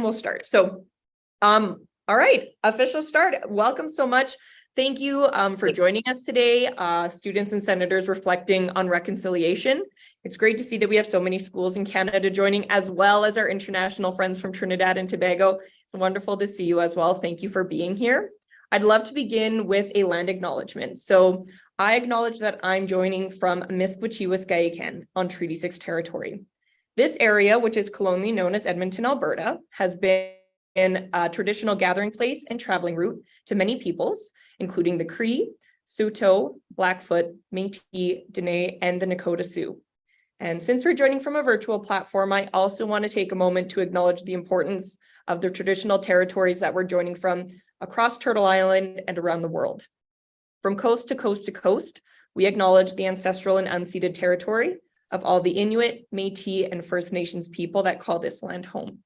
we'll start. So, all right, official start. Welcome so much. Thank you for joining us today, students and senators reflecting on reconciliation. It's great to see that we have so many schools in Canada joining, as well as our international friends from Trinidad and Tobago. It's wonderful to see you as well. Thank you for being here. I'd love to begin with a land acknowledgement. So I acknowledge that I'm joining from Miskwachiwaskayakan on Treaty 6 territory. This area, which is colonially known as Edmonton, Alberta, has been a traditional gathering place and traveling route to many peoples, including the Cree, Saulteaux, Blackfoot, Métis, Dene, and the Nakota Sioux. And since we're joining from a virtual platform, I also want to take a moment to acknowledge the importance of the traditional territories that we're joining from across Turtle Island and around the world. From coast to coast to coast, we acknowledge the ancestral and unceded territory of all the Inuit, Métis, and First Nations people that call this land home.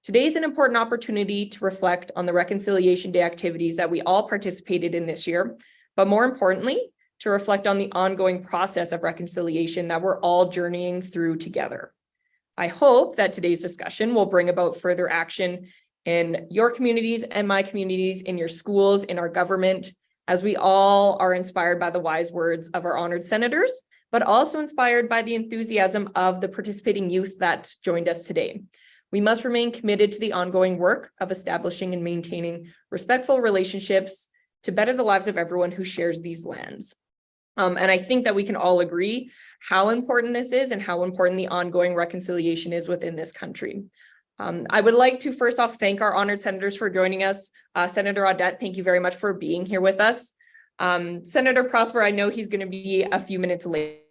Today is an important opportunity to reflect on the Reconciliation Day activities that we all participated in this year, but more importantly, to reflect on the ongoing process of reconciliation that we're all journeying through together. I hope that today's discussion will bring about further action in your communities and my communities, in your schools, in our government, as we all are inspired by the wise words of our honored senators, but also inspired by the enthusiasm of the participating youth that joined us today. We must remain committed to the ongoing work of establishing and maintaining respectful relationships to better the lives of everyone who shares these lands. And I think that we can all agree how important this is and how important the ongoing reconciliation is within this country. I would like to first off thank our honored senators for joining us. Senator Audette, thank you very much for being here with us. Senator Prosper, I know he's going to be a few minutes late,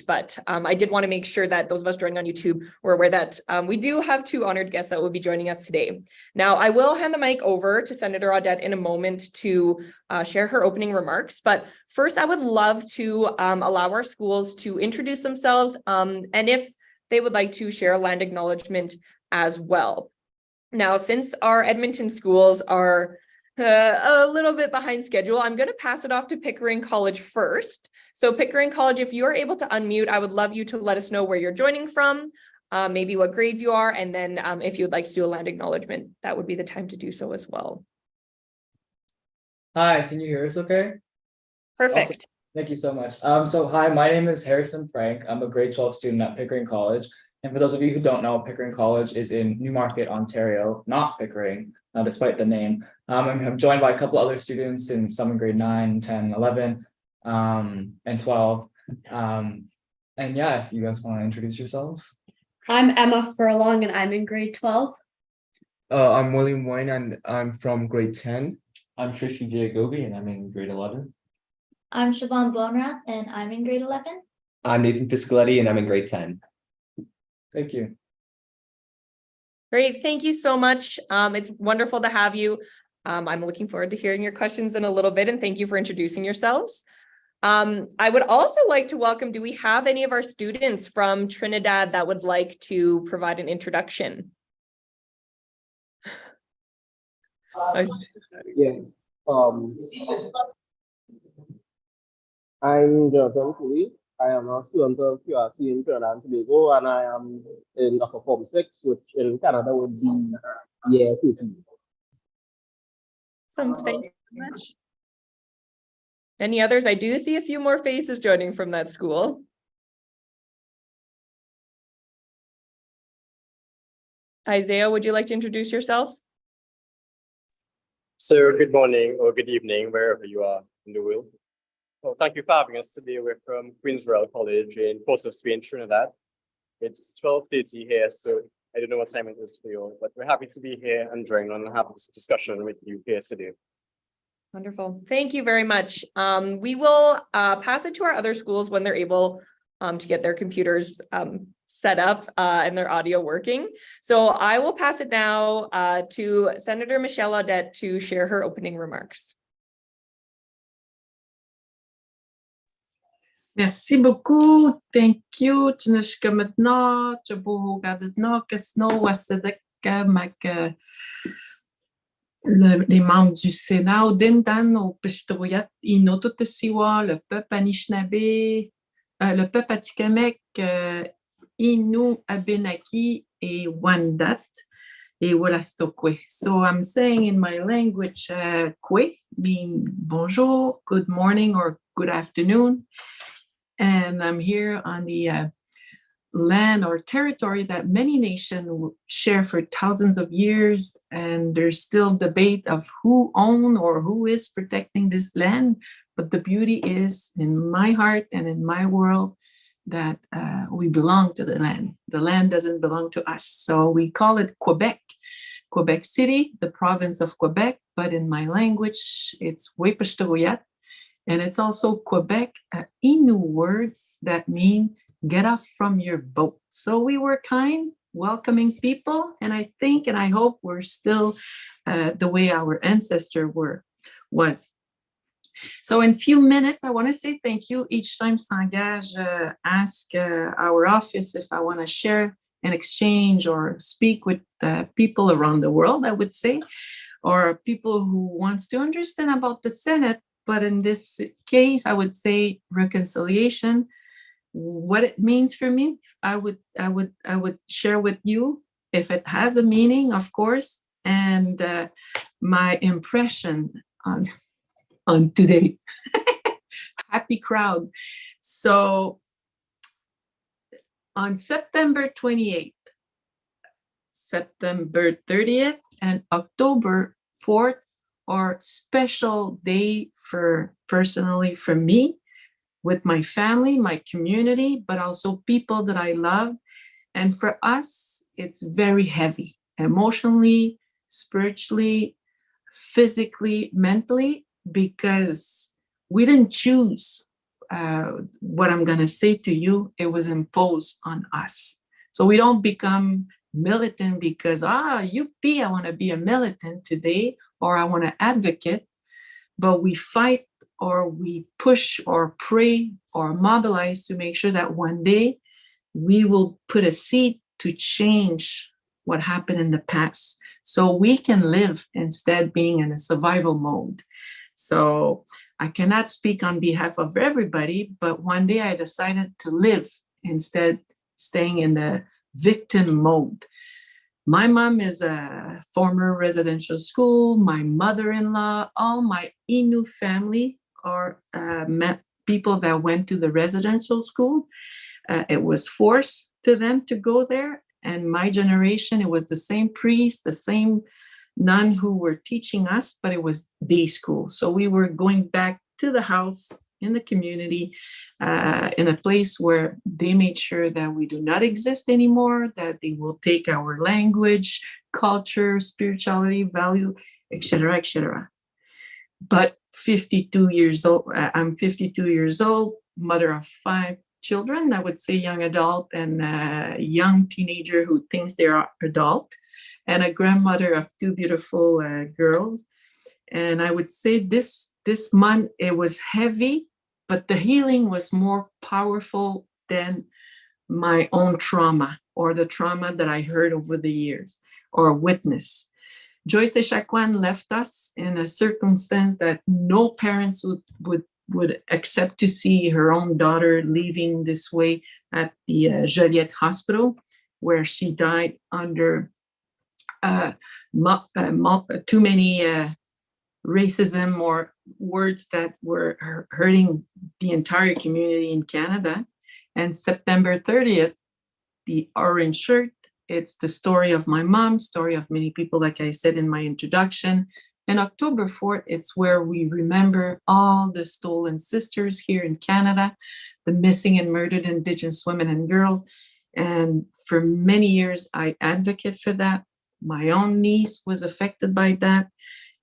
but I did want to make sure that those of us joining on YouTube were aware that we do have two honored guests that will be joining us today. Now, I will hand the mic over to Senator Audette in a moment to share her opening remarks, but first I would love to allow our schools to introduce themselves and if they would like to share a land acknowledgement as well. Now, since our Edmonton schools are a little bit behind schedule, I'm going to pass it off to Pickering College first. So Pickering College, if you're able to unmute, I would love you to let us know where you're joining from, maybe what grades you are, and then if you'd like to do a land acknowledgement, that would be the time to do so as well. Hi, can you hear us okay? Perfect. Awesome. Thank you so much. So hi, my name is Harrison Frank. I'm a grade 12 student at Pickering College. And for those of you who don't know, Pickering College is in Newmarket, Ontario, not Pickering, despite the name. I'm joined by a couple other students in some in grade 9, 10, 11, and 12. And yeah, if you guys want to introduce yourselves. I'm Emma Furlong and I'm in grade 12. I'm William Wayne and I'm from grade 10. I'm Srishi Jayagobi and I'm in grade 11. I'm Siobhan Bonrath and I'm in grade 11. I'm Nathan Piscoletti and I'm in grade 10. Thank you. Great, thank you so much. It's wonderful to have you. I'm looking forward to hearing your questions in a little bit, and thank you for introducing yourselves. I would also like to welcome, do we have any of our students from Trinidad that would like to provide an introduction? Yeah. I'm Jonathan Kuli. I am a student of QRC in Trinidad and Tobago, and I am in upper form 6, which in Canada would be year 2. Thank you very much. Any others? I do see a few more faces joining from that school. Isaiah, would you like to introduce yourself? So good morning or good evening, wherever you are in the world. Well, thank you for having us today. We're from Queen's Royal College in Port of Spain, Trinidad. It's 12:30 here, so I don't know what time it is for you all, but we're happy to be here and join and have this discussion with you here today. Wonderful. Thank you very much. We will pass it to our other schools when they're able to get their computers set up and their audio working. So I will pass it now to Senator Michelle Audette to share her opening remarks. Merci beaucoup. Thank you. Tnishkamatna, Chabugadna, Kasno, Wasadek, Mak, les membres du Sénat, Dindan, au Pishtoyat, Inototesiwa, le peuple Anishinaabe, le peuple Atikamek, Innu, Abenaki et Wendat. E wala sto kwe. So I'm saying in my language, kwe mean bonjour, good morning, or good afternoon. And I'm here on the land or territory that many nations share for thousands of years, and there's still debate of who own or who is protecting this land. But the beauty is in my heart and in my world that we belong to the land. The land doesn't belong to us. So we call it Quebec, Quebec City, the province of Quebec, but in my language, it's Wepashtagoyat. And it's also Quebec, Innu words that mean get off from your boat. So we were kind, welcoming people, and I think and I hope we're still the way our ancestors was. So in a few minutes, I want to say thank you. Each time S'engage ask our office if I want to share an exchange or speak with people around the world, I would say, or people who wants to understand about the Senate. But in this case, I would say reconciliation. What it means for me, I would share with you if it has a meaning, of course, and my impression on today. Happy crowd. So on September 28th, September 30th, and October 4th are special day for personally for me, with my family, my community, but also people that I love. And for us, it's very heavy, emotionally, spiritually, physically, mentally, because we didn't choose what I'm going to say to you. It was imposed on us. So we don't become militant because, yuppie, I want to be a militant today, or I want to advocate, but we fight or we push or pray or mobilize to make sure that one day we will put a seed to change what happened in the past so we can live instead being in a survival mode. So I cannot speak on behalf of everybody, but one day I decided to live instead staying in the victim mode. My mom is a former residential school. My mother-in-law, all my Innu family are people that went to the residential school. It was forced to them to go there. And my generation, it was the same priest, the same nun who were teaching us, but it was day school. So we were going back to the house in the community, in a place where they made sure that we do not exist anymore, that they will take our language, culture, spirituality, value, etc., etc. But 52 years old, I'm 52 years old, mother of 5 children, I would say young adult and young teenager who thinks they are adult, and a grandmother of 2 beautiful girls. And I would say this month, it was heavy, but the healing was more powerful than my own trauma or the trauma that I heard over the years or witnessed. Joyce Echaquan left us in a circumstance that no parents would accept to see her own daughter leaving this way at the Joliette Hospital, where she died under too many racism or words that were hurting the entire community in Canada. And September 30th, the orange shirt, it's the story of my mom, story of many people, like I said in my introduction. And October 4th, it's where we remember all the stolen sisters here in Canada, the missing and murdered Indigenous women and girls. And for many years, I advocate for that. My own niece was affected by that.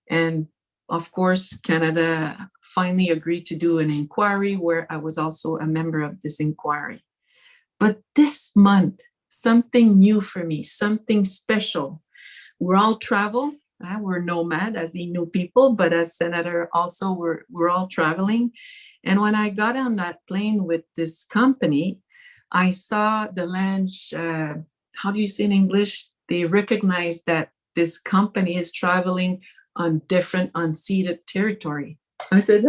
And of course, Canada finally agreed to do an inquiry where I was also a member of this inquiry. But this month, something new for me, something special. We're all travel. We're nomad as Innu people, but as senator also, we're all traveling. And when I got on that plane with this company, I saw the land, how do you say in English? They recognize that this company is traveling on different unceded territory. I said,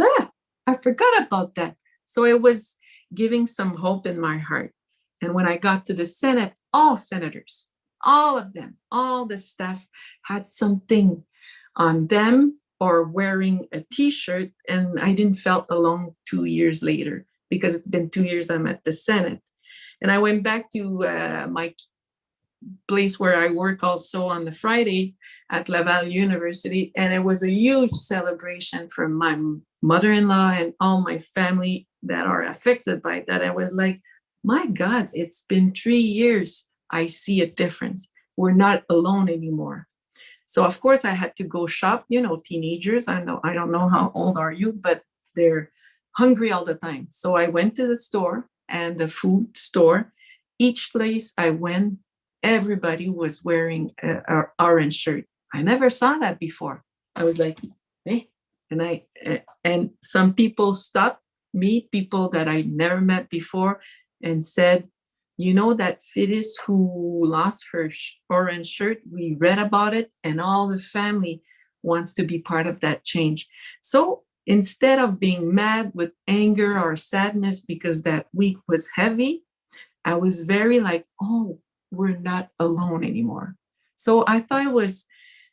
I forgot about that. So it was giving some hope in my heart. And when I got to the Senate, all senators, all of them, all the staff had something on them or wearing a t-shirt, and I didn't felt alone 2 years later, because it's been 2 years I'm at the Senate. And I went back to my place where I work also on the Fridays at Laval University, and it was a huge celebration for my mother-in-law and all my family that are affected by that. I was like, my God, it's been 3 years. I see a difference. We're not alone anymore. So of course I had to go shop, teenagers. I don't know how old are you, but they're hungry all the time. So I went to the store, and the food store. Each place I went, everybody was wearing an orange shirt. I never saw that before. I was like, hey, and some people stopped me, people that I never met before, and said, that Phyllis who lost her orange shirt, we read about it, and all the family wants to be part of that change. So instead of being mad with anger or sadness because that week was heavy, I was very like, oh, we're not alone anymore. So I thought it was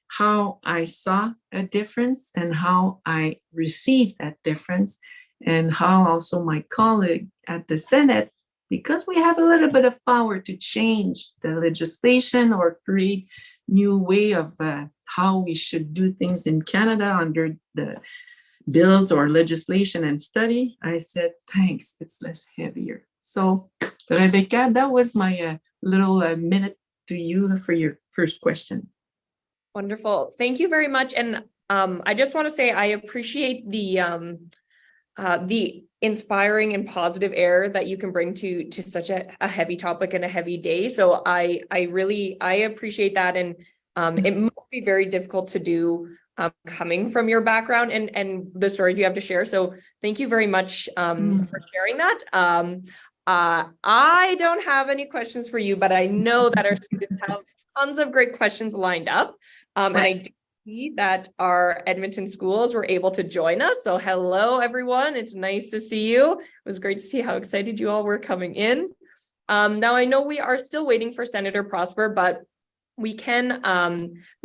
how I saw a difference and how I received that difference, and how also my colleague at the Senate, because we have a little bit of power to change the legislation or create new way of how we should do things in Canada under the bills or legislation and study. I said, thanks, it's less heavier. So Rebecca, that was my little minute to you for your first question. Wonderful. Thank you very much. And I just want to say I appreciate the inspiring and positive air that you can bring to such a heavy topic and a heavy day. So I appreciate that. And it must be very difficult to do coming from your background and the stories you have to share. So thank you very much for sharing that. I don't have any questions for you, but I know that our students have tons of great questions lined up. And I do see that our Edmonton schools were able to join us. So hello, everyone. It's nice to see you. It was great to see how excited you all were coming in. Now, I know we are still waiting for Senator Prosper, but we can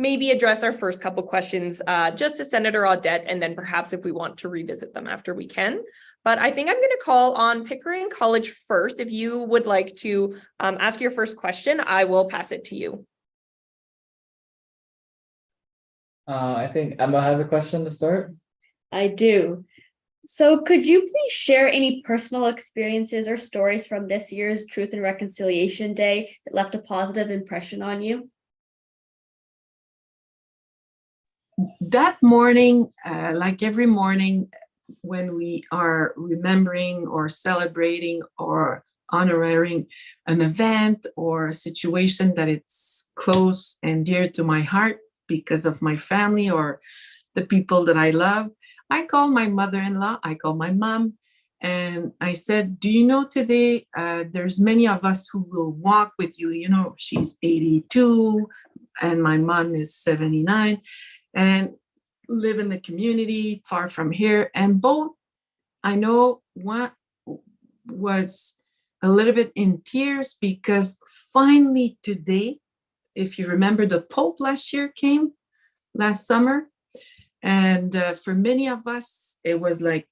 maybe address our first couple questions just to Senator Audette, and then perhaps if we want to revisit them after, we can. But I think I'm going to call on Pickering College first. If you would like to ask your first question, I will pass it to you. I think Emma has a question to start. I do. So could you please share any personal experiences or stories from this year's Truth and Reconciliation Day that left a positive impression on you? That morning, like every morning, when we are remembering or celebrating or honoring an event or a situation that it's close and dear to my heart because of my family or the people that I love, I called my mother-in-law, I called my mom, and I said, do you know today, there's many of us who will walk with you. She's 82 and my mom is 79 and live in the community far from here. And both, I know one was a little bit in tears because finally today, if you remember, the Pope last summer. And for many of us, it was like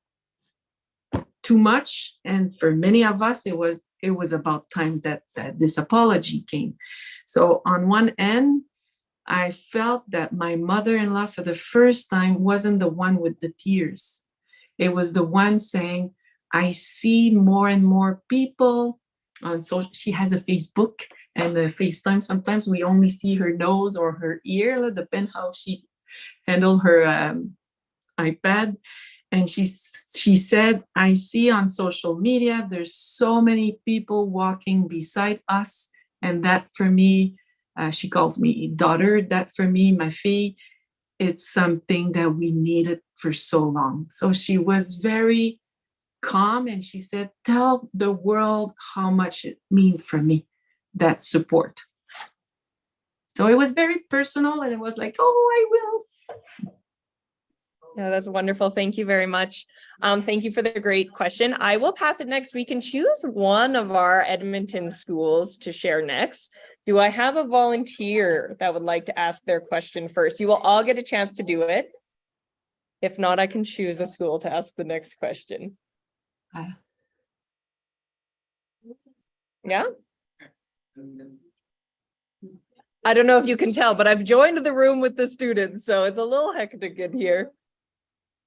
too much. And for many of us, it was about time that this apology came. So on one end, I felt that my mother-in-law for the first time wasn't the one with the tears. It was the one saying, I see more and more people on social. She has a Facebook and a FaceTime. Sometimes we only see her nose or her ear, depend how she handle her iPad. And she said, I see on social media, there's so many people walking beside us. And that for me, she calls me daughter, that for me, my fille, it's something that we needed for so long. So she was very calm and she said, tell the world how much it means for me, that support. So it was very personal and it was like, oh, I will. Yeah, that's wonderful. Thank you very much. Thank you for the great question. I will pass it next. We can choose one of our Edmonton schools to share next. Do I have a volunteer that would like to ask their question first? You will all get a chance to do it. If not, I can choose a school to ask the next question. Yeah. I don't know if you can tell, but I've joined the room with the students, so it's a little hectic in here.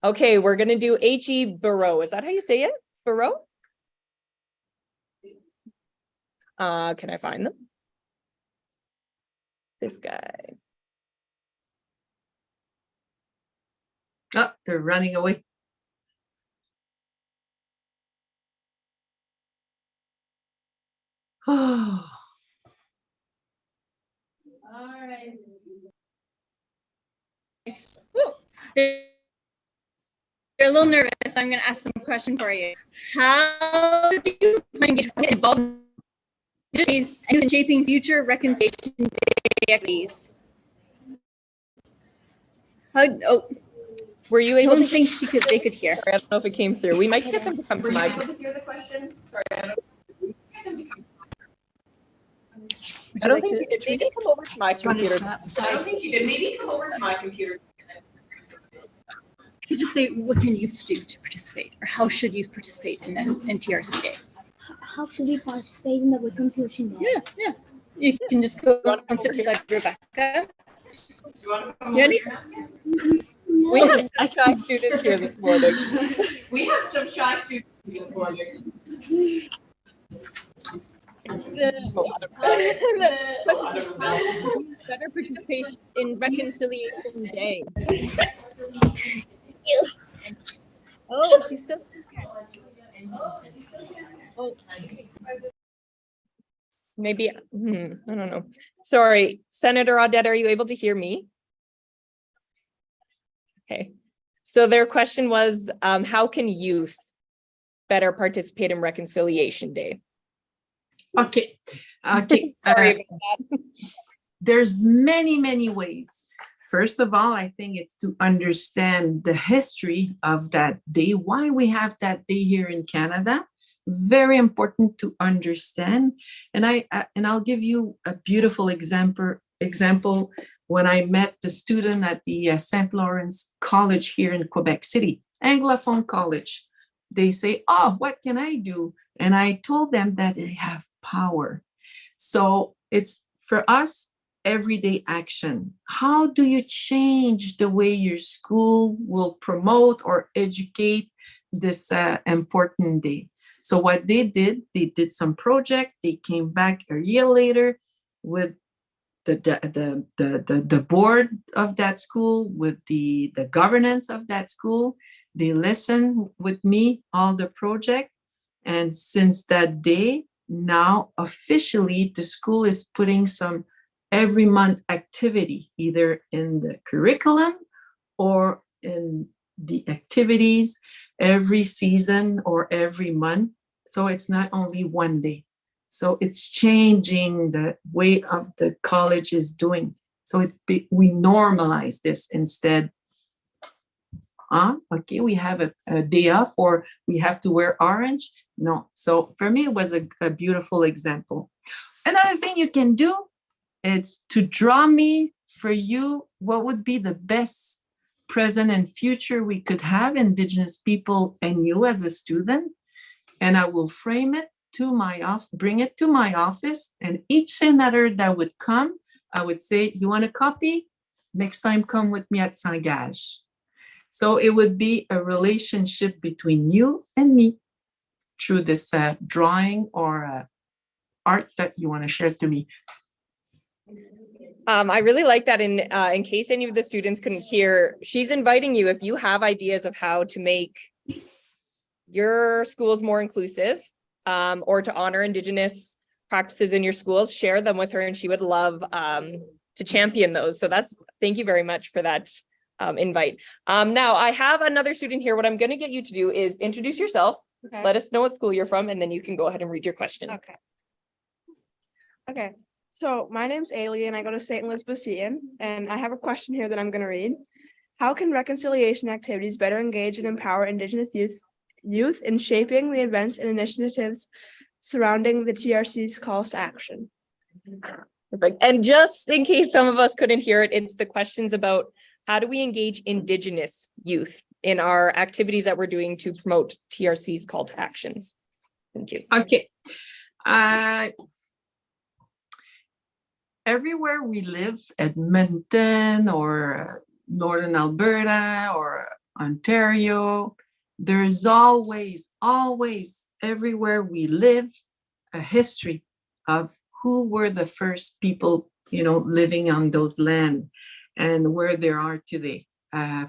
Okay, we're gonna do H.E. Barreau. Is that how you say it? Barreau? Can I find them? This guy. Oh, they're running away. Oh. All right. They're a little nervous, so I'm going to ask them a question for you. How do you get involved in shaping future reconciliation day activities? Were you able to think they could hear? Sorry, I don't know if it came through. We might get them to come to my. Hear the question? Sorry, I don't think you did. Maybe come over to my computer. I don't think you did. Maybe come over to my computer. You just say, what can youth do to participate, or how should youth participate in TRC Day? How should we participate in the reconciliation day? Yeah. You can just go and sit beside Rebecca. You ready? We have some shy students here this morning. We have some shy students this morning. Better participation in Reconciliation Day. Oh, she's still. Oh. Maybe, I don't know. Sorry, Senator Audette, are you able to hear me? Okay, so their question was, how can youth better participate in Reconciliation Day? Okay. Sorry about that. There's many ways. First of all, I think it's to understand the history of that day, why we have that day here in Canada. Very important to understand. And I'll give you a beautiful example when I met the student at the St. Lawrence College here in Quebec City, Anglophone College. They say, oh, what can I do? And I told them that they have power. So it's for us, everyday action. How do you change the way your school will promote or educate this important day? So what they did some project. They came back a year later with the board of that school, with the governance of that school. They listened with me all the project. And since that day, now officially the school is putting some every month activity, either in the curriculum or in the activities every season or every month. So it's not only one day. So it's changing the way of the college is doing. So we normalize this instead. Okay, we have a day off, or we have to wear orange. No. So for me, it was a beautiful example. Another thing you can do, it's to draw me for you what would be the best present and future we could have, Indigenous people and you as a student. And I will frame it to my office, bring it to my office, and each senator that would come, I would say, you want a copy? Next time, come with me at Saint-Gage. So it would be a relationship between you and me through this drawing or art that you want to share to me. I really like that. In case any of the students couldn't hear, she's inviting you, if you have ideas of how to make your schools more inclusive, or to honor Indigenous practices in your schools, share them with her, and she would love to champion those. So thank you very much for that invite. Now I have another student here. What I'm going to get you to do is introduce yourself. Okay. Let us know what school you're from, and then you can go ahead and read your question. Okay. So my name's Ailey and I go to St. Elizabeth Seton, and I have a question here that I'm going to read. How can reconciliation activities better engage and empower Indigenous youth in shaping the events and initiatives surrounding the TRC's calls to action? Perfect. And just in case some of us couldn't hear it, it's the questions about how do we engage Indigenous youth in our activities that we're doing to promote TRC's call to actions. Thank you. Okay. Everywhere we live, Edmonton or Northern Alberta or Ontario, there's always everywhere we live, a history of who were the first people, living on those land and where they are today.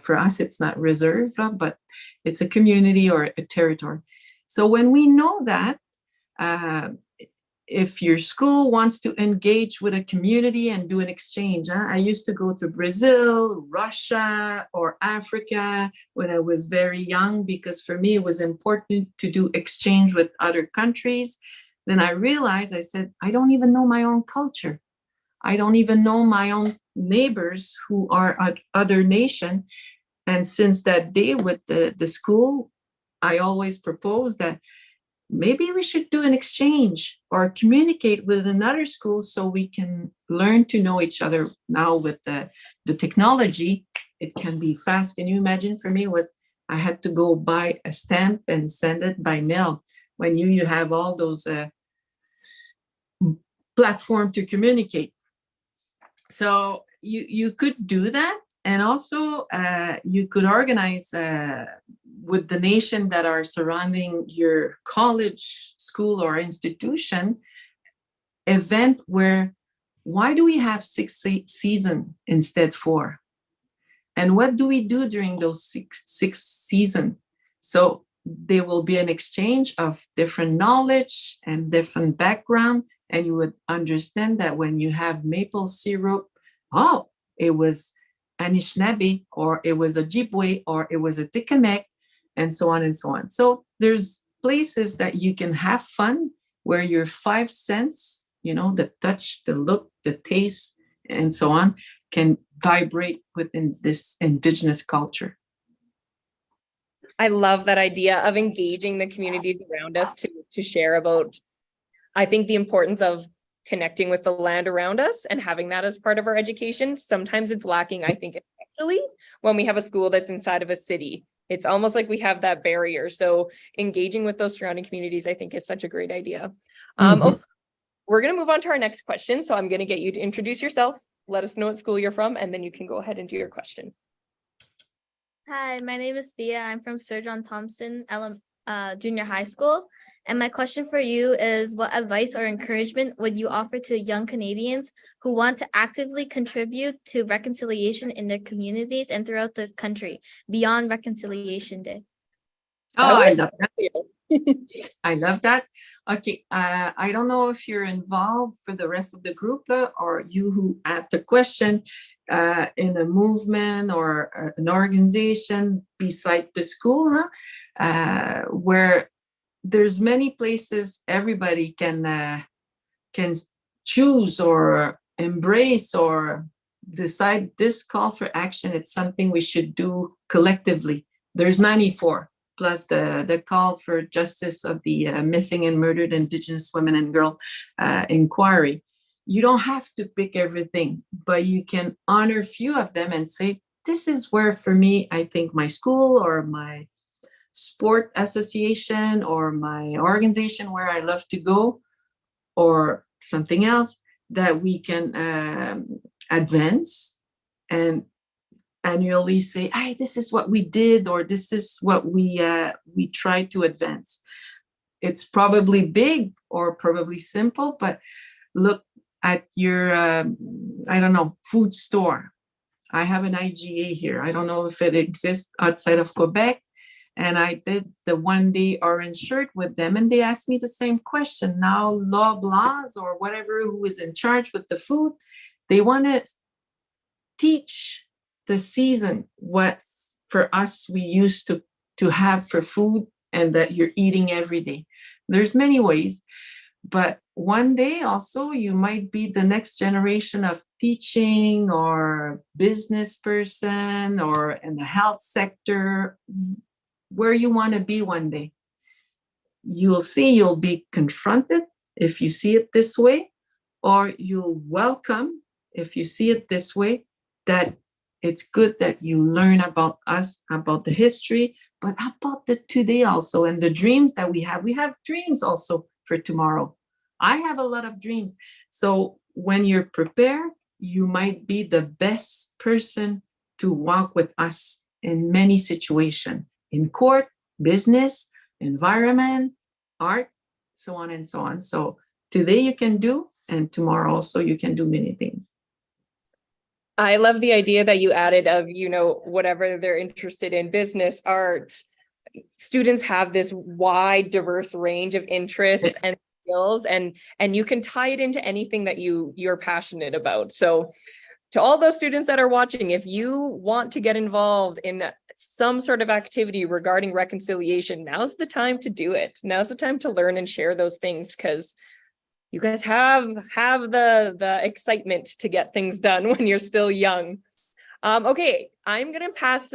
For us, it's not reserved, but it's a community or a territory. So when we know that, if your school wants to engage with a community and do an exchange, I used to go to Brazil, Russia, or Africa when I was very young, because for me, it was important to do exchange with other countries. Then I realized, I said, I don't even know my own culture. I don't even know my own neighbors who are at other nation. And since that day with the school, I always propose that maybe we should do an exchange or communicate with another school so we can learn to know each other. Now with the technology, it can be fast. Can you imagine? For me, I had to go buy a stamp and send it by mail. When you have all those platforms to communicate. So you could do that. And also you could organize with the nation that are surrounding your college, school, or institution event where, why do we have 6 seasons instead 4? And what do we do during those six seasons? So there will be an exchange of different knowledge and different background. And you would understand that when you have maple syrup, it was Anishinaabe, or it was a Ojibwe, or it was a Tikamek, and so on and so on. So there's places that you can have fun where your 5 senses, the touch, the look, the taste, and so on, can vibrate within this Indigenous culture. I love that idea of engaging the communities around us to share about, I think, the importance of connecting with the land around us and having that as part of our education. Sometimes it's lacking, I think, especially when we have a school that's inside of a city. It's almost like we have that barrier. So engaging with those surrounding communities, I think, is such a great idea. Okay, we're going to move on to our next question. So I'm going to get you to introduce yourself, let us know what school you're from, and then you can go ahead and do your question. Hi, my name is Thea. I'm from Sir John Thompson Junior High School. And my question for you is, what advice or encouragement would you offer to young Canadians who want to actively contribute to reconciliation in their communities and throughout the country beyond Reconciliation Day? Oh, I love that. I love that. Okay, I don't know if you're involved for the rest of the group or you who asked a question in a movement or an organization beside the school, where there's many places everybody can choose or embrace or decide this call for action. It's something we should do collectively. There's 94 plus the call for justice of the missing and murdered Indigenous women and girls inquiry. You don't have to pick everything, but you can honor a few of them and say, this is where, for me, I think my school or my sport association or my organization where I love to go, or something else that we can advance and annually say, hey, this is what we did, or this is what we try to advance. It's probably big or probably simple, but look at your, I don't know, food store. I have an IGA here. I don't know if it exists outside of Quebec. And I did the 1-day orange shirt with them, and they asked me the same question. Now, Loblaws or whatever who is in charge with the food, they want to teach the season what's for us we used to have for food and that you're eating every day. There's many ways. But one day also you might be the next generation of teaching or business person or in the health sector, where you want to be one day. You'll see, you'll be confronted if you see it this way, or you'll welcome if you see it this way, that it's good that you learn about us, about the history, but about the today also, and the dreams that we have. We have dreams also for tomorrow. I have a lot of dreams. So when you're prepared, you might be the best person to walk with us in many situations, in court, business, environment, art, so on and so on. So today you can do, and tomorrow also you can do many things. I love the idea that you added of, whatever they're interested in, business, art. Students have this wide, diverse range of interests and skills, and you can tie it into anything that you're passionate about. So to all those students that are watching, if you want to get involved in some sort of activity regarding reconciliation, now's the time to do it. Now's the time to learn and share those things, because you guys have the excitement to get things done when you're still young. Okay, I'm going to pass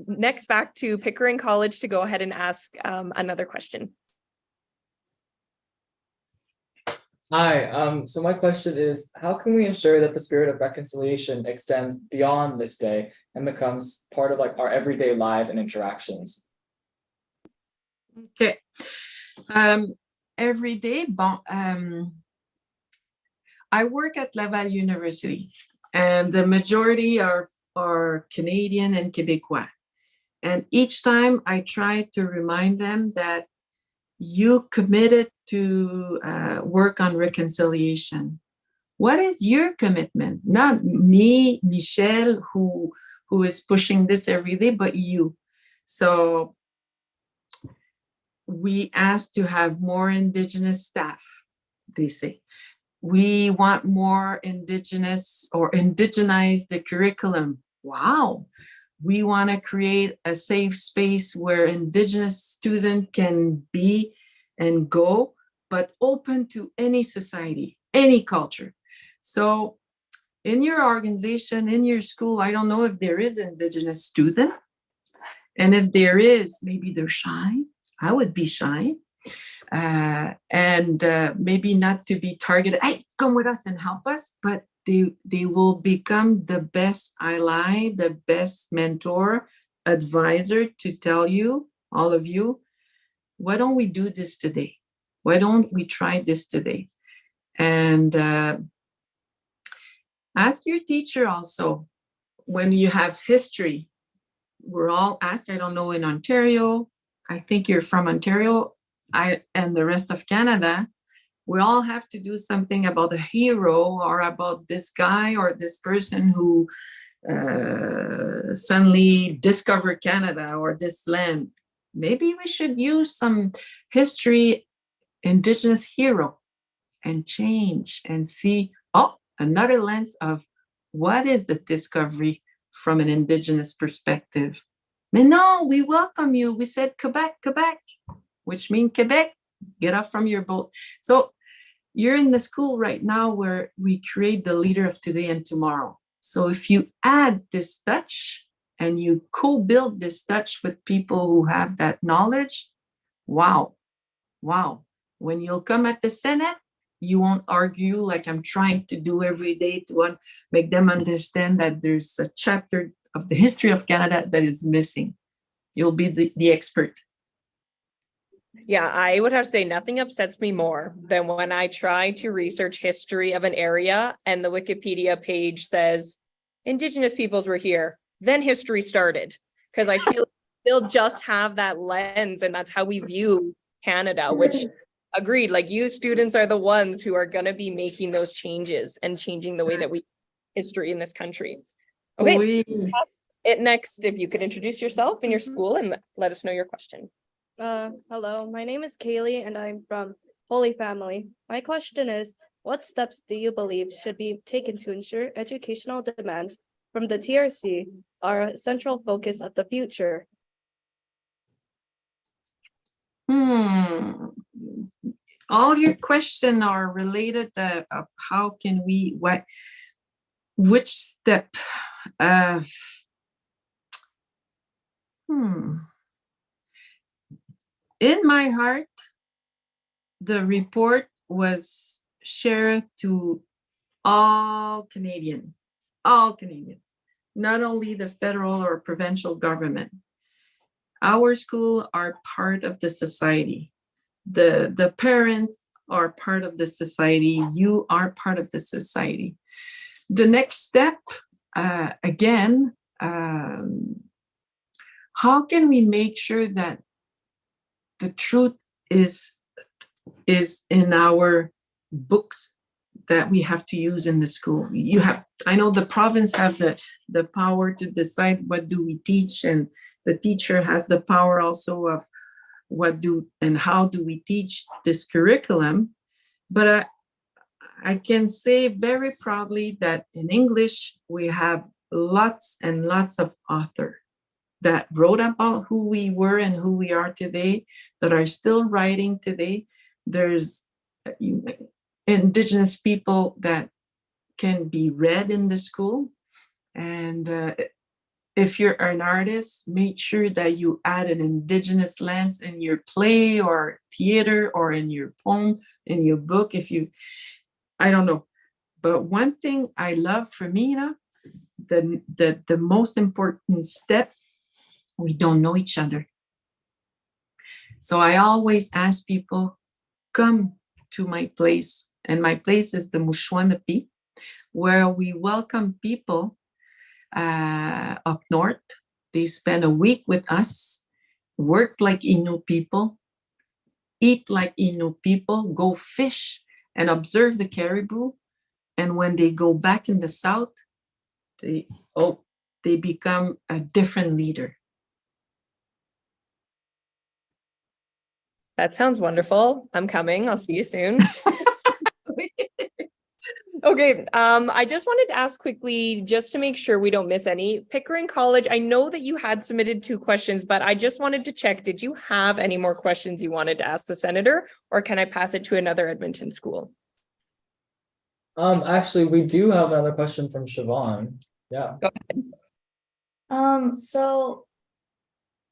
next back to Pickering College to go ahead and ask another question. Hi, so my question is, how can we ensure that the spirit of reconciliation extends beyond this day and becomes part of our everyday life and interactions? Okay. Every day, I work at Laval University, and the majority are Canadian and Quebecois. And each time I try to remind them that you committed to work on reconciliation. What is your commitment? Not me, Michelle, who is pushing this every day, but you. So we ask to have more Indigenous staff, they say. We want more Indigenous or indigenize the curriculum. Wow. We want to create a safe space where Indigenous students can be and go, but open to any society, any culture. So in your organization, in your school, I don't know if there is Indigenous student. And if there is, maybe they're shy. I would be shy. And maybe not to be targeted, hey, come with us and help us, but they will become the best ally, the best mentor, advisor to tell you, all of you, why don't we do this today? Why don't we try this today? And ask your teacher also, when you have history, we're all asked, I don't know, in Ontario, I think you're from Ontario, and the rest of Canada, we all have to do something about a hero or about this guy or this person who suddenly discovered Canada or this land. Maybe we should use some history, Indigenous hero, and change and see, another lens of what is the discovery from an Indigenous perspective. Mais no, we welcome you. We said Quebec, Quebec, which means Quebec, get off from your boat. So you're in the school right now where we create the leader of today and tomorrow. So if you add this touch and you co-build this touch with people who have that knowledge, wow. When you'll come at the Senate, you won't argue like I'm trying to do every day to make them understand that there's a chapter of the history of Canada that is missing. You'll be the expert. Yeah, I would have to say nothing upsets me more than when I try to research history of an area and the Wikipedia page says Indigenous peoples were here, then history started. Because I feel they'll just have that lens, and that's how we view Canada, which agreed, like you students are the ones who are going to be making those changes and changing the way that we history in this country. Okay, it next, if you could introduce yourself and your school and let us know your question. Hello, my name is Kaylee and I'm from Holy Family. My question is, what steps do you believe should be taken to ensure educational demands from the TRC are a central focus of the future? all your questions are related of how can we, which step? In my heart, the report was shared to all Canadians, not only the federal or provincial government. Our school are part of the society. The parents are part of the society. You are part of the society. The next step, again, how can we make sure that the truth is in our books that we have to use in the school? I know the province have the power to decide what do we teach, and the teacher has the power also of how do we teach this curriculum. But I can say very proudly that in English, we have lots and lots of authors that wrote about who we were and who we are today, that are still writing today. There's indigenous people that can be read in the school. And if you're an artist, make sure that you add an indigenous lens in your play or theater or in your poem, in your book. I don't know. But one thing I love for me, the most important step, we don't know each other. So I always ask people, come to my place. And my place is the Mushwanapi, where we welcome people up north. They spend a week with us, work like Innu people, eat like Innu people, go fish and observe the caribou. And when they go back in the south, they become a different leader. That sounds wonderful. I'm coming. I'll see you soon. Okay, I just wanted to ask quickly, just to make sure we don't miss any. Pickering College, I know that you had submitted 2 questions, but I just wanted to check, did you have any more questions you wanted to ask the senator, or can I pass it to another Edmonton school? Actually, we do have another question from Siobhan. Yeah. Go ahead. So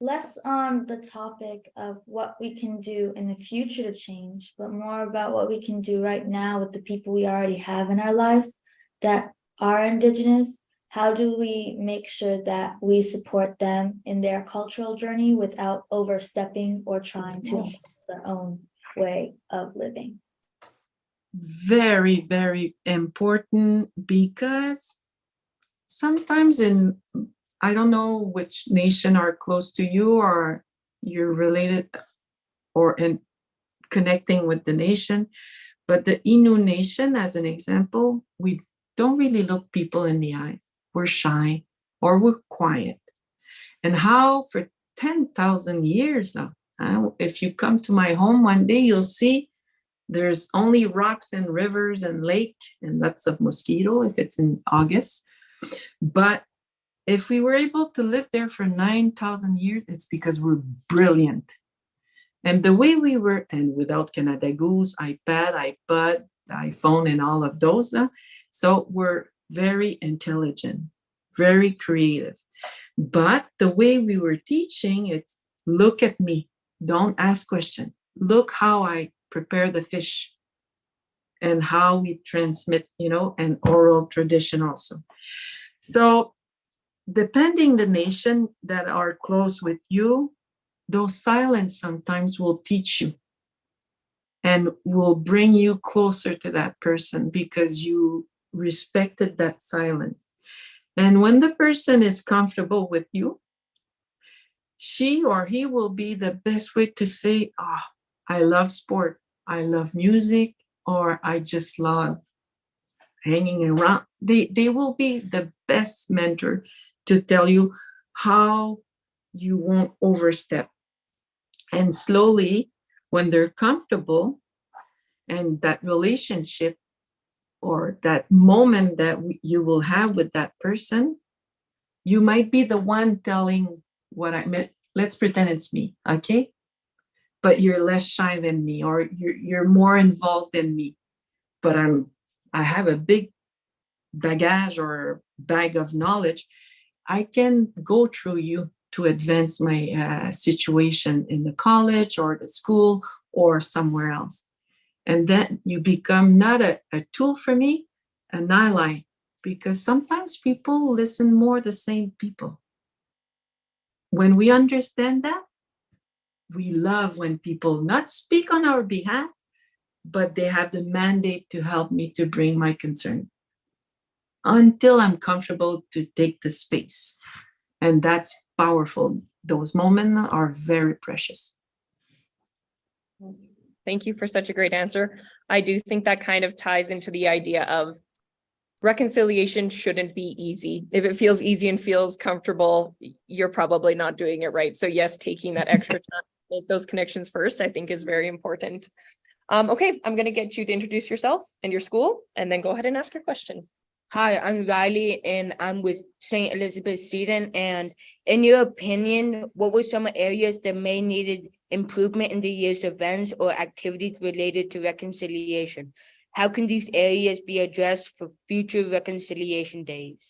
less on the topic of what we can do in the future to change, but more about what we can do right now with the people we already have in our lives that are Indigenous. How do we make sure that we support them in their cultural journey without overstepping or trying to impose their own way of living? Very, very important, because sometimes I don't know which nation are close to you or you're related or in connecting with the nation, but the Innu nation, as an example, we don't really look people in the eyes. We're shy or we're quiet. And how for 10,000 years now, if you come to my home one day, you'll see there's only rocks and rivers and lake and lots of mosquito if it's in August. But if we were able to live there for 9,000 years, it's because we're brilliant. And the way we were, and without Canada Goose, iPad, iPod, iPhone, and all of those, so we're very intelligent, very creative. But the way we were teaching, it's look at me, don't ask questions. Look how I prepare the fish and how we transmit, an oral tradition also. So depending the nation that are close with you, those silence sometimes will teach you and will bring you closer to that person because you respected that silence. And when the person is comfortable with you, she or he will be the best way to say, I love sport, I love music, or I just love hanging around. They will be the best mentor to tell you how you won't overstep. And slowly, when they're comfortable and that relationship or that moment that you will have with that person, you might be the one telling what I meant. Let's pretend it's me, okay? but you're less shy than me, or you're more involved than me. But I have a big bagage or bag of knowledge. I can go through you to advance my situation in the college or the school or somewhere else. And then you become not a tool for me, an ally, because sometimes people listen more the same people. When we understand that, we love when people not speak on our behalf, but they have the mandate to help me to bring my concern until I'm comfortable to take the space. And that's powerful. Those moments are very precious. Thank you for such a great answer. I do think that kind of ties into the idea of reconciliation shouldn't be easy. If it feels easy and feels comfortable, you're probably not doing it right. So yes, taking that extra time to make those connections first, I think is very important. Okay, I'm going to get you to introduce yourself and your school, and then go ahead and ask your question. Hi, I'm Riley, and I'm with St. Elizabeth Seton. And in your opinion, what were some areas that may needed improvement in the year's events or activities related to reconciliation? How can these areas be addressed for future reconciliation days?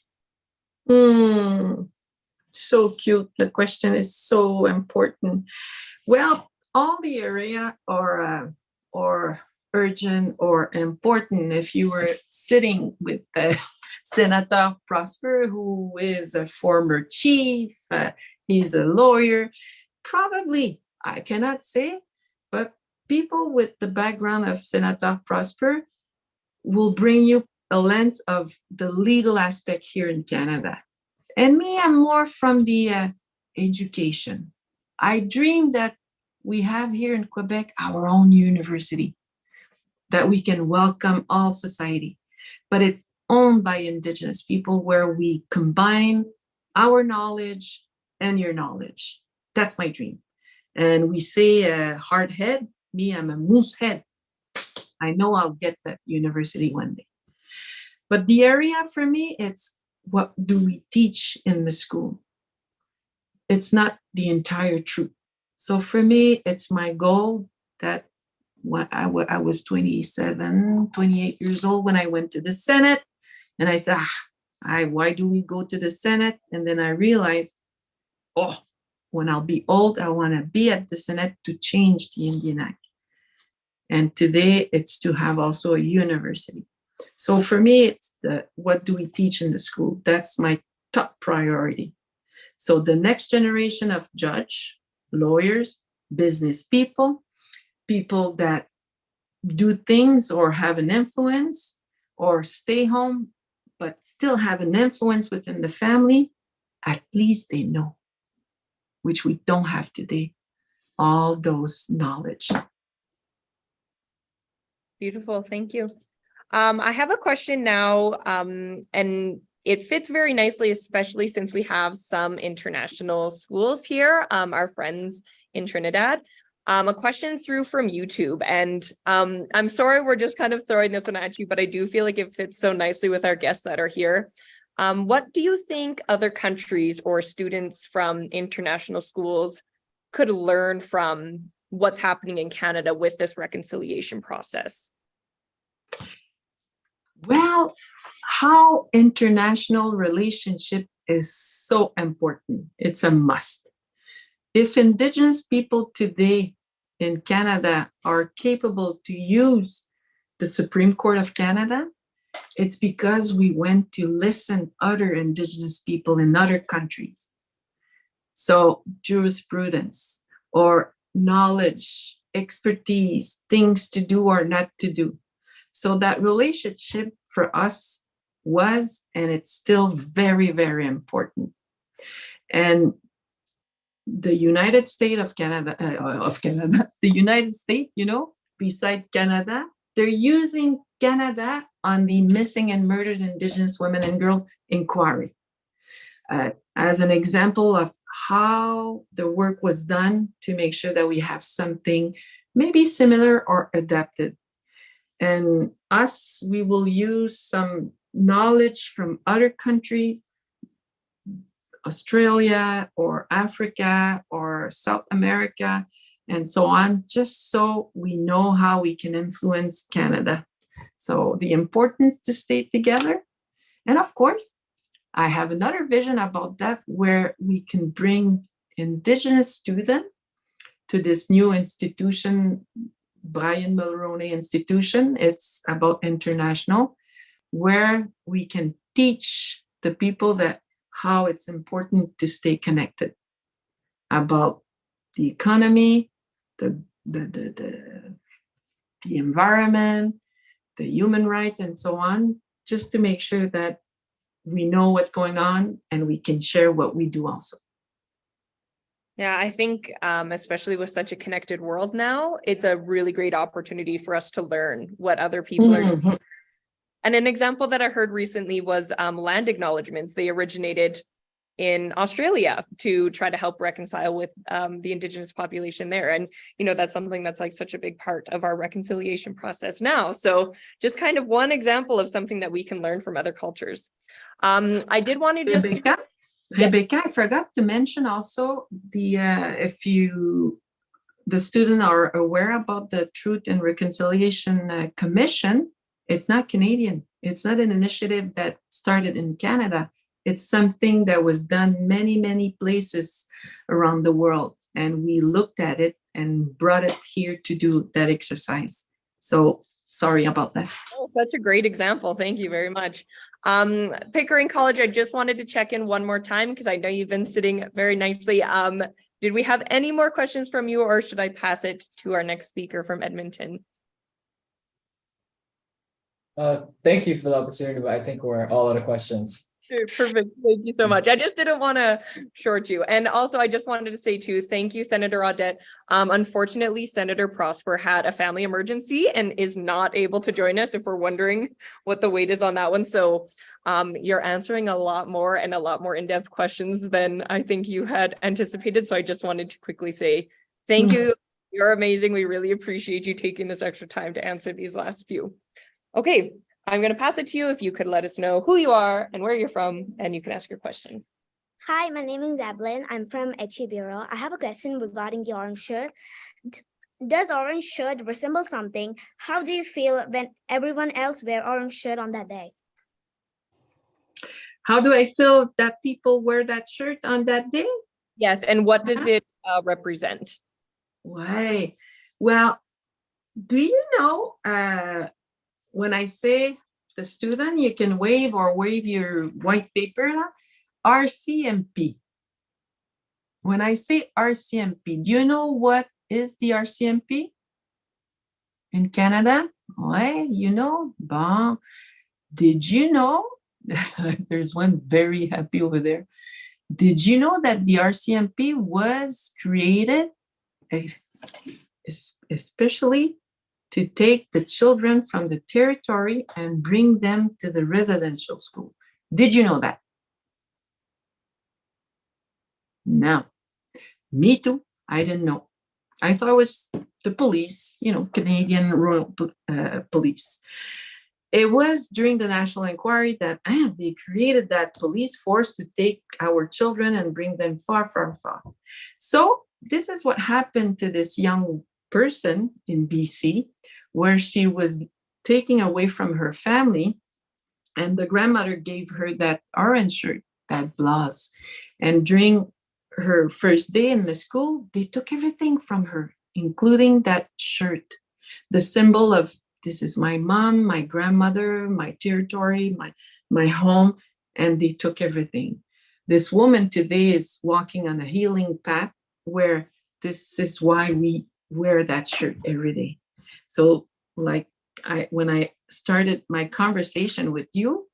So cute. The question is so important. Well, all the area are urgent or important. If you were sitting with Senator Prosper, who is a former chief, he's a lawyer, probably, I cannot say, but people with the background of Senator Prosper will bring you a lens of the legal aspect here in Canada. And me, I'm more from the education. I dream that we have here in Quebec our own university, that we can welcome all society, but it's owned by Indigenous people, where we combine our knowledge and your knowledge. That's my dream. And we say hard head, me, I'm a moose head. I know I'll get that university one day. But the area for me, it's what do we teach in the school? It's not the entire truth. So for me, it's my goal that when I was 27, 28 years old when I went to the Senate, and I said, why do we go to the Senate? And then I realized, when I'll be old, I want to be at the Senate to change the Indian Act. And today it's to have also a university. So for me, it's what do we teach in the school? That's my top priority. So the next generation of judge, lawyers, business people, people that do things or have an influence or stay home, but still have an influence within the family, at least they know, which we don't have today, all those knowledge. Beautiful, thank you. I have a question now, and it fits very nicely, especially since we have some international schools here, our friends in Trinidad. A question through from YouTube, and I'm sorry we're just kind of throwing this one at you, but I do feel like it fits so nicely with our guests that are here. What do you think other countries or students from international schools could learn from what's happening in Canada with this reconciliation process? Well, how international relationship is so important. It's a must. If Indigenous people today in Canada are capable to use the Supreme Court of Canada, it's because we went to listen other Indigenous people in other countries. So jurisprudence or knowledge, expertise, things to do or not to do. So that relationship for us was, and it's still very, very important. And the United States of Canada, the United States, beside Canada, they're using Canada on the missing and murdered Indigenous women and girls inquiry as an example of how the work was done to make sure that we have something maybe similar or adapted. And us, we will use some knowledge from other countries, Australia or Africa or South America, and so on, just so we know how we can influence Canada. So the importance to stay together. And of course, I have another vision about that where we can bring Indigenous students to this new institution, Brian Mulroney Institution. It's about international, where we can teach the people that how it's important to stay connected about the economy, the environment, the human rights, and so on, just to make sure that we know what's going on and we can share what we do also. Yeah, I think especially with such a connected world now, it's a really great opportunity for us to learn what other people are doing. And an example that I heard recently was land acknowledgements. They originated in Australia to try to help reconcile with the Indigenous population there. And, you know, that's something that's like such a big part of our reconciliation process now. So just kind of one example of something that we can learn from other cultures. I did want to just... Rebecca, I forgot to mention also the the students are aware about the Truth and Reconciliation Commission. It's not Canadian. It's not an initiative that started in Canada. It's something that was done many places around the world. And we looked at it and brought it here to do that exercise. So sorry about that. Oh, such a great example. Thank you very much. Pickering College, I just wanted to check in one more time because I know you've been sitting very nicely. Did we have any more questions from you, or should I pass it to our next speaker from Edmonton? Thank you for the opportunity, but I think we're all out of questions. Sure, perfect. Thank you so much. I just didn't want to short you. And also, I just wanted to say too, thank you, Senator Audette. Unfortunately, Senator Prosper had a family emergency and is not able to join us if we're wondering what the wait is on that one. So you're answering a lot more and a lot more in-depth questions than I think you had anticipated. So I just wanted to quickly say thank you. You're amazing. We really appreciate you taking this extra time to answer these last few. Okay. I'm going to pass it to you if you could let us know who you are and where you're from, and you can ask your question. Hi, my name is Evelyn. I'm from Bureau. I have a question regarding the orange shirt. Does orange shirt resemble something? How do you feel when everyone else wear orange shirt on that day? How do I feel that people wear that shirt on that day? Yes, and what does it represent? Why? Well, do you know, when I say the student, you can wave your white paper, RCMP. When I say RCMP, do you know what is the RCMP in Canada? Ouais, you know? Bon. Did you know? There's one very happy over there. Did you know that the RCMP was created especially to take the children from the territory and bring them to the residential school? Did you know that? No. Me too. I didn't know. I thought it was the police, you know, Canadian Royal Police. It was during the National Inquiry that they created that police force to take our children and bring them far. So this is what happened to this young person in BC, where she was taken away from her family, and the grandmother gave her that orange shirt, that blouse. And during her first day in the school, they took everything from her, including that shirt, the symbol of this is my mom, my grandmother, my territory, my home, and they took everything. This woman today is walking on a healing path where this is why we wear that shirt every day. So like when I started my conversation with you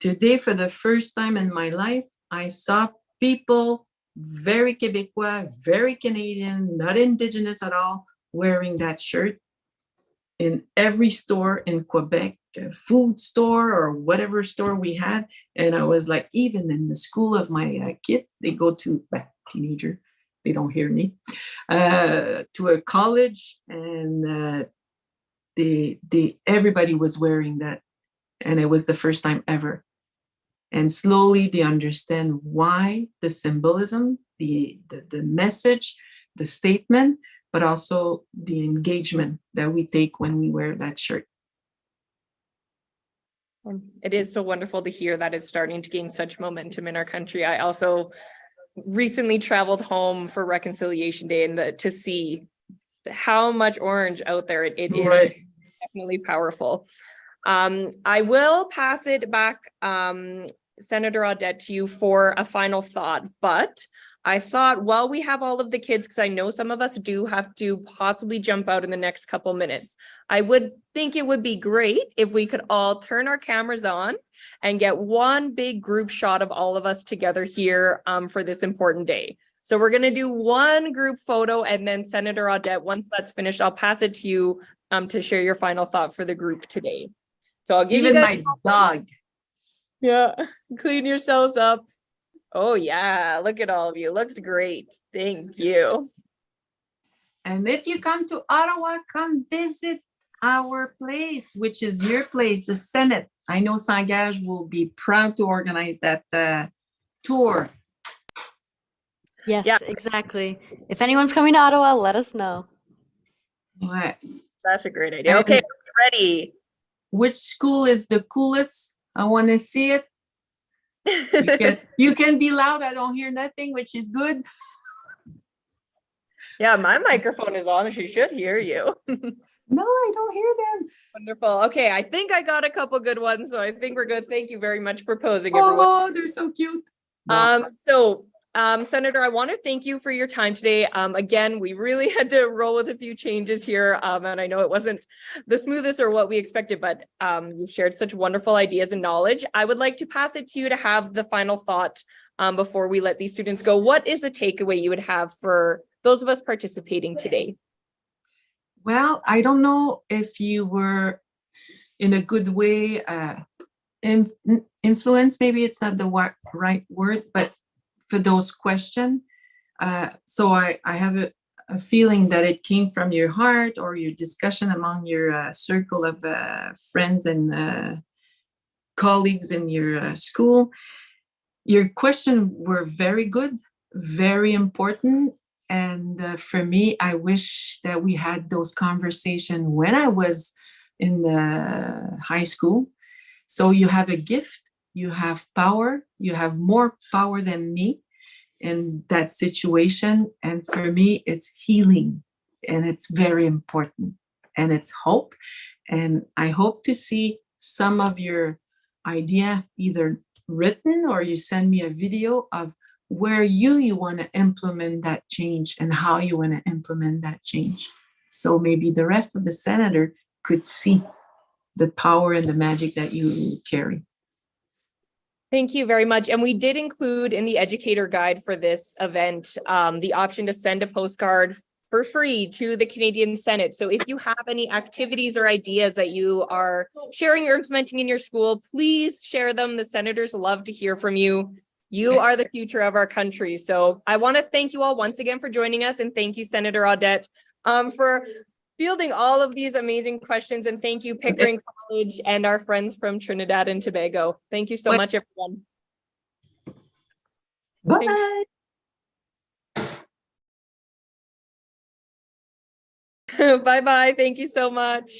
today, for the first time in my life, I saw people very Quebecois, very Canadian, not Indigenous at all, wearing that shirt in every store in Quebec, a food store or whatever store we had. And I was like, even in the school of my kids, they go to teenager, they don't hear me, to a college, and everybody was wearing that, and it was the first time ever. And slowly they understand why the symbolism, the message, the statement, but also the engagement that we take when we wear that shirt. It is so wonderful to hear that it's starting to gain such momentum in our country. I also recently traveled home for Reconciliation Day and to see how much orange out there. It is definitely powerful. I will pass it back, Senator Audette, to you for a final thought, but I thought while we have all of the kids, because I know some of us do have to possibly jump out in the next couple minutes, I would think it would be great if we could all turn our cameras on and get one big group shot of all of us together here for this important day. So we're going to do one group photo, and then Senator Audette, once that's finished, I'll pass it to you to share your final thought for the group today. So I'll give you guys my dog. Yeah, clean yourselves up. Oh yeah, look at all of you. Looks great. Thank you. And if you come to Ottawa, come visit our place, which is your place, the Senate. I know Sangage will be proud to organize that tour. Yes, Yeah. exactly. If anyone's coming to Ottawa, let us know. Right. That's a great idea. Okay, ready. Which school is the coolest? I want to see it. You can be loud. I don't hear nothing, which is good. Yeah, my microphone is on. She should hear you. No, I don't hear them. Wonderful. Okay, I think I got a couple good ones, so I think we're good. Thank you very much for posing, everyone. Oh, they're so cute. Senator, I want to thank you for your time today. Again, we really had to roll with a few changes here, and I know it wasn't the smoothest or what we expected, but you've shared such wonderful ideas and knowledge. I would like to pass it to you to have the final thought before we let these students go. What is the takeaway you would have for those of us participating today? Well, I don't know if you were in a good way influenced, maybe it's not the right word, but for those questions. So I have a feeling that it came from your heart or your discussion among your circle of friends and colleagues in your school. Your questions were very good, very important. And for me, I wish that we had those conversations when I was in the high school. So you have a gift, you have power, you have more power than me in that situation. And for me, it's healing, and it's very important, and it's hope. And I hope to see some of your idea either written or you send me a video of where you want to implement that change and how you want to implement that change. So maybe the rest of the senator could see the power and the magic that you carry. Thank you very much. And we did include in the educator guide for this event the option to send a postcard for free to the Canadian Senate. So if you have any activities or ideas that you are sharing or implementing in your school, please share them. The senators love to hear from you. You are the future of our country. So I want to thank you all once again for joining us. And thank you, Senator Audette, for fielding all of these amazing questions. And thank you, Pickering College and our friends from Trinidad and Tobago. Thank you so much, everyone. Bye. Bye-bye. Thank you so much.